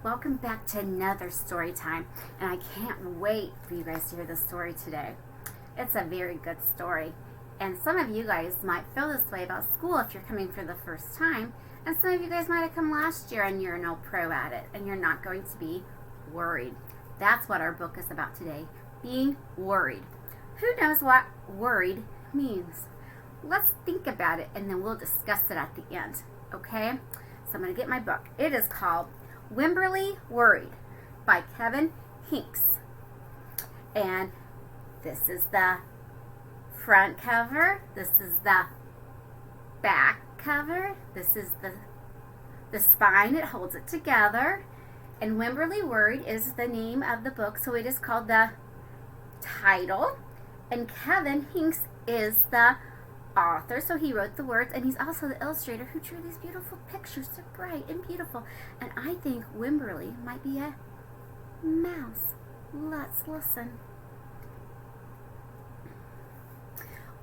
Welcome back to another story time, and I can't wait for you guys to hear this story today. It's a very good story, and some of you guys might feel this way about school if you're coming for the first time, and some of you guys might have come last year and you're no pro at it, and you're not going to be worried. That's what our book is about today, being worried. Who knows what worried means? Let's think about it, and then we'll discuss it at the end, okay? So I'm going to get my book. It is called Wemberly Worried by Henkes. And this is the front cover. This is the back cover. This is the spine. It holds it together. And Wemberly Worried is the name of the book, so it is called the title. And Henkes is the author, so he wrote the words, and he's also the illustrator who drew these beautiful pictures, so bright and beautiful. And I think Wemberly might be a mouse. Let's listen.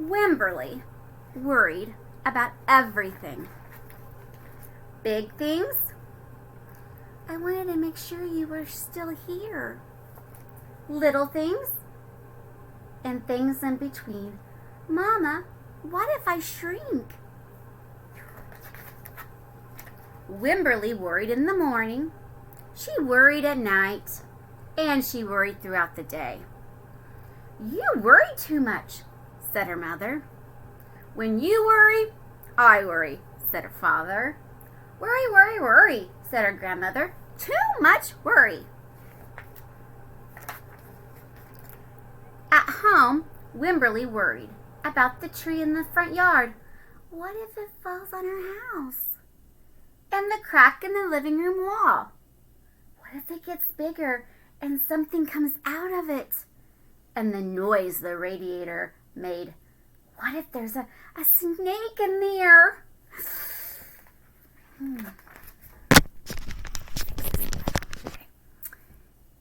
Wemberly worried about everything. Big things. I wanted to make sure you were still here. Little things and things in between. Mama, what if I shrink? Wemberly worried in the morning. She worried at night. And she worried throughout the day. You worry too much, said her mother. When you worry, I worry, said her father. Worry, worry, worry, said her grandmother. Too much worry. At home, Wemberly worried about the tree in the front yard. What if it falls on her house? And the crack in the living room wall. What if it gets bigger and something comes out of it? And the noise the radiator made. What if there's a snake in there?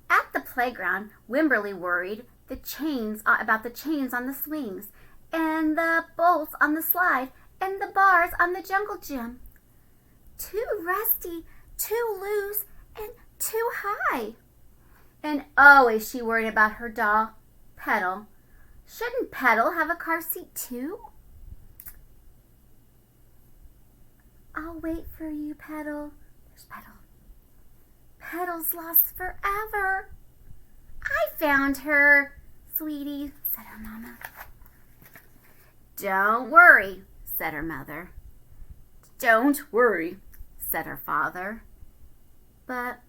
At the playground, Wemberly worried about the chains on the swings, and the bolts on the slide, and the bars on the jungle gym. Too rusty, too loose, and too high. And always she worried about her doll, Petal. Shouldn't Petal have a car seat too? I'll wait for you, Petal. There's Petal. Petal's lost forever. I found her, sweetie, said her mama. Don't worry, said her mother. Don't worry, said her father. But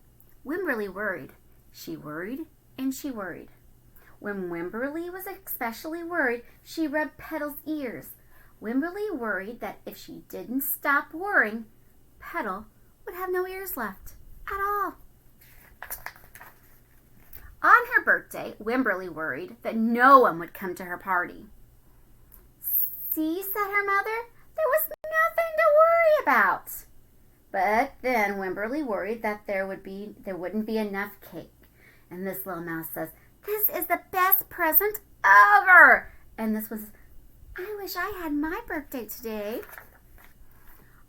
Wemberly worried. She worried and she worried. When Wemberly was especially worried, she rubbed Petal's ears. Wemberly worried that if she didn't stop worrying, Petal would have no ears left at all. On her birthday, Wemberly worried that no one would come to her party. See, said her mother, there was nothing to worry about. But then Wemberly worried that there wouldn't be enough cake. And this little mouse says, this is the best present ever. And this was, I wish I had my birthday today.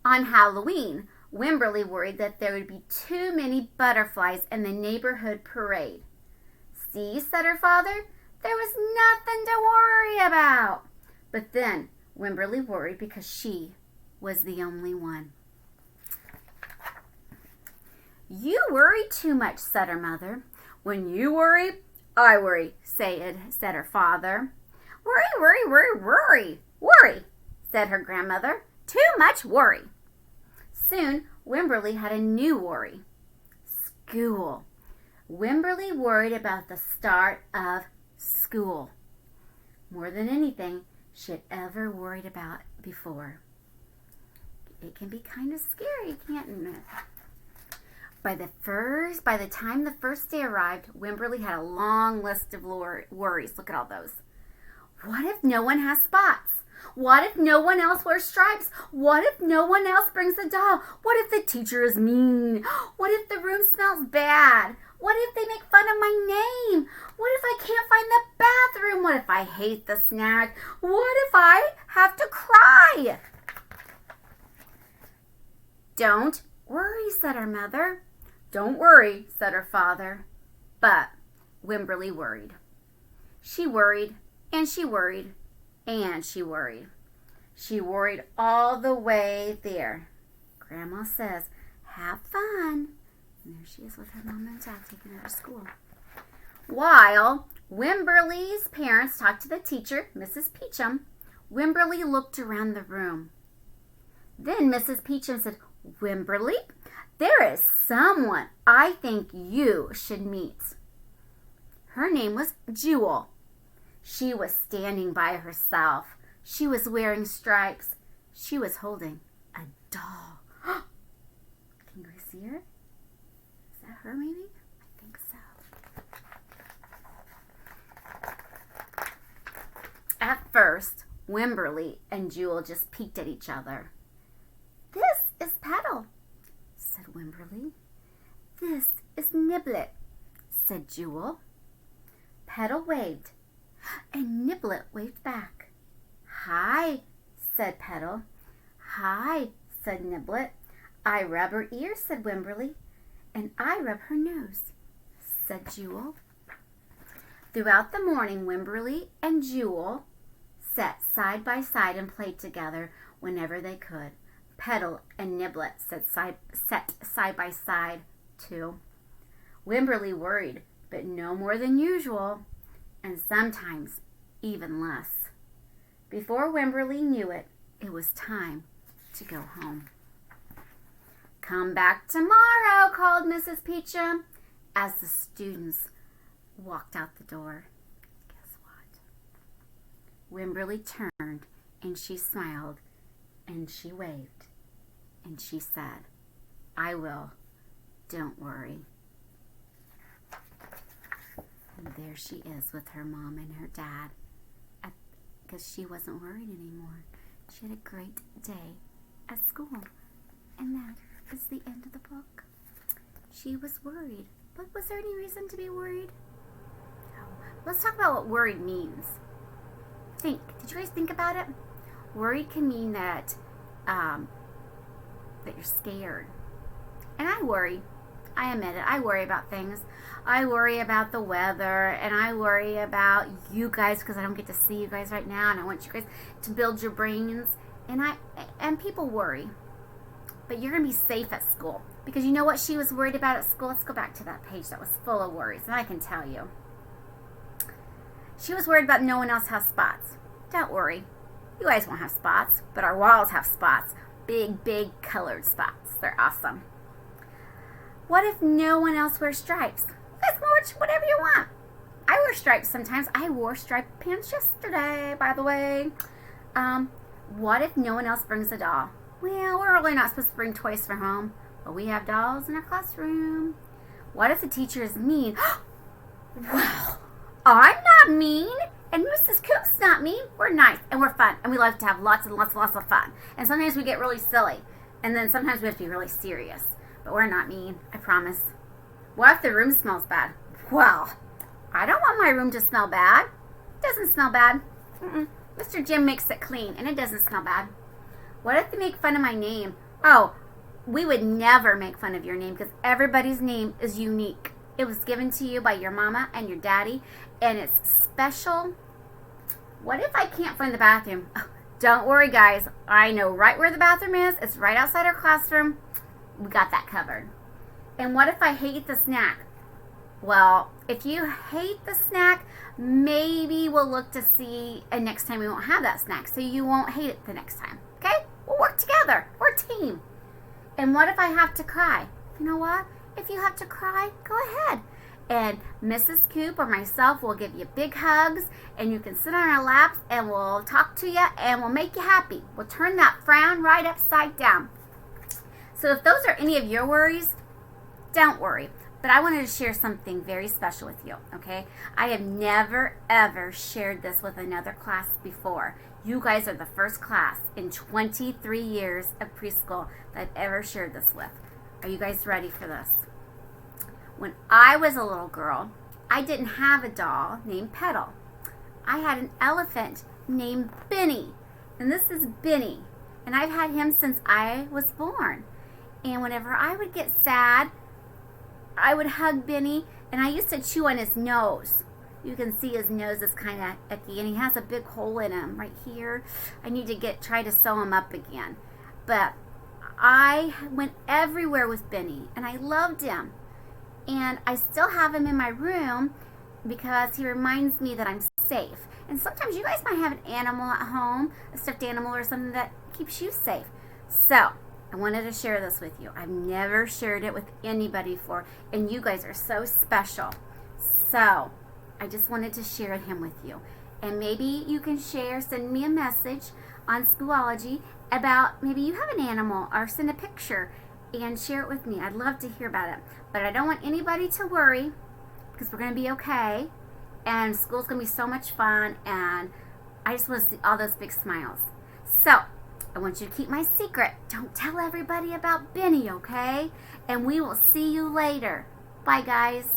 On Halloween, Wemberly worried that there would be too many butterflies in the neighborhood parade. See, said her father, there was nothing to worry about. But then Wemberly worried because she was the only one. You worry too much, said her mother. When you worry, I worry, said her father. Worry, worry, worry, worry, worry, said her grandmother. Too much worry. Soon, Wemberly had a new worry. School. Wemberly worried about the start of school more than anything she had ever worried about before. It can be kind of scary, can't it? By the time the first day arrived, Wemberly had a long list of worries. Look at all those. What if no one has spots? What if no one else wears stripes? What if no one else brings a doll? What if the teacher is mean? What if the room smells bad? What if they make fun of my name? What if I can't find the bathroom? What if I hate the snack? What if I have to cry? Don't worry, said her mother. Don't worry, said her father. But Wemberly worried. She worried, and she worried, and she worried. She worried all the way there. Grandma says, have fun. And there she is with her mom and dad taking her to school. While Wemberly's parents talked to the teacher, Mrs. Peachum, Wemberly looked around the room. Then Mrs. Peachum said, Wemberly, there is someone I think you should meet. Her name was Jewel. She was standing by herself. She was wearing stripes. She was holding a doll. Can you guys see her? Is that her maybe? I think so. At first, Wemberly and Jewel just peeked at each other. This is Petal, said Wemberly. This is Niblet, said Jewel. Petal waved, and Niblet waved back. Hi, said Petal. Hi, said Niblet. I rub her ears, said Wemberly. And I rub her nose, said Jewel. Throughout the morning, Wemberly and Jewel sat side by side and played together whenever they could. Petal and Niblet sat side by side, too. Wemberly worried, but no more than usual, and sometimes even less. Before Wemberly knew it, it was time to go home. Come back tomorrow, called Mrs. Peachum as the students walked out the door. Guess what? Wemberly turned and she smiled and she waved and she said, I will. Don't worry. And there she is with her mom and her dad because she wasn't worried anymore. She had a great day at school. And that is the end of the book. She was worried. But was there any reason to be worried? No. Let's talk about what worried means. Did you guys think about it? Worried can mean that that you're scared. And I worry. I admit it. I worry about things. I worry about the weather, and I worry about you guys because I don't get to see you guys right now, and I want you guys to build your brains. And people worry. But you're going to be safe at school. Because you know what she was worried about at school? Let's go back to that page that was full of worries. And I can tell you. She was worried about no one else has spots. Don't worry. You guys won't have spots. But our walls have spots. Big, big colored spots. They're awesome. What if no one else wears stripes? You guys can wear whatever you want. I wear stripes sometimes. I wore striped pants yesterday, by the way. What if no one else brings a doll? Well, we're really not supposed to bring toys from home, but we have dolls in our classroom. What if the teacher is mean? Well, I'm not mean, and Mrs. Coop's not mean. We're nice, and we're fun, and we love to have lots and lots and lots of fun. And sometimes we get really silly, and then sometimes we have to be really serious. But we're not mean, I promise. What if the room smells bad? Well, I don't want my room to smell bad. It doesn't smell bad. Mr. Jim makes it clean, and it doesn't smell bad. What if they make fun of my name? Oh, we would never make fun of your name because everybody's name is unique. It was given to you by your mama and your daddy, and it's special. What if I can't find the bathroom? Oh, don't worry, guys. I know right where the bathroom is. It's right outside our classroom. We got that covered. And what if I hate the snack? Well, if you hate the snack, maybe we'll look to see, and next time we won't have that snack, so you won't hate it the next time. Okay? We'll work together. We're a team. And what if I have to cry? You know what? If you have to cry, go ahead. And Mrs. Coop or myself will give you big hugs, and you can sit on our laps, and we'll talk to you, and we'll make you happy. We'll turn that frown right upside down. So if those are any of your worries, don't worry. But I wanted to share something very special with you, okay? I have never, ever shared this with another class before. You guys are the first class in 23 years of preschool that I've ever shared this with. Are you guys ready for this? When I was a little girl, I didn't have a doll named Petal. I had an elephant named Benny. And this is Benny. And I've had him since I was born. And whenever I would get sad, I would hug Benny, and I used to chew on his nose. You can see his nose is kind of icky, and he has a big hole in him right here. I need to try to sew him up again. But I went everywhere with Benny, and I loved him. And I still have him in my room because he reminds me that I'm safe. And sometimes you guys might have an animal at home, a stuffed animal or something that keeps you safe. So I wanted to share this with you. I've never shared it with anybody before, and you guys are so special. So I just wanted to share him with you. And maybe you can send me a message on Schoology about maybe you have an animal, or send a picture and share it with me. I'd love to hear about it. But I don't want anybody to worry, because we're going to be okay. And school's going to be so much fun. And I just want to see all those big smiles. So I want you to keep my secret. Don't tell everybody about Benny, okay? And we will see you later. Bye, guys.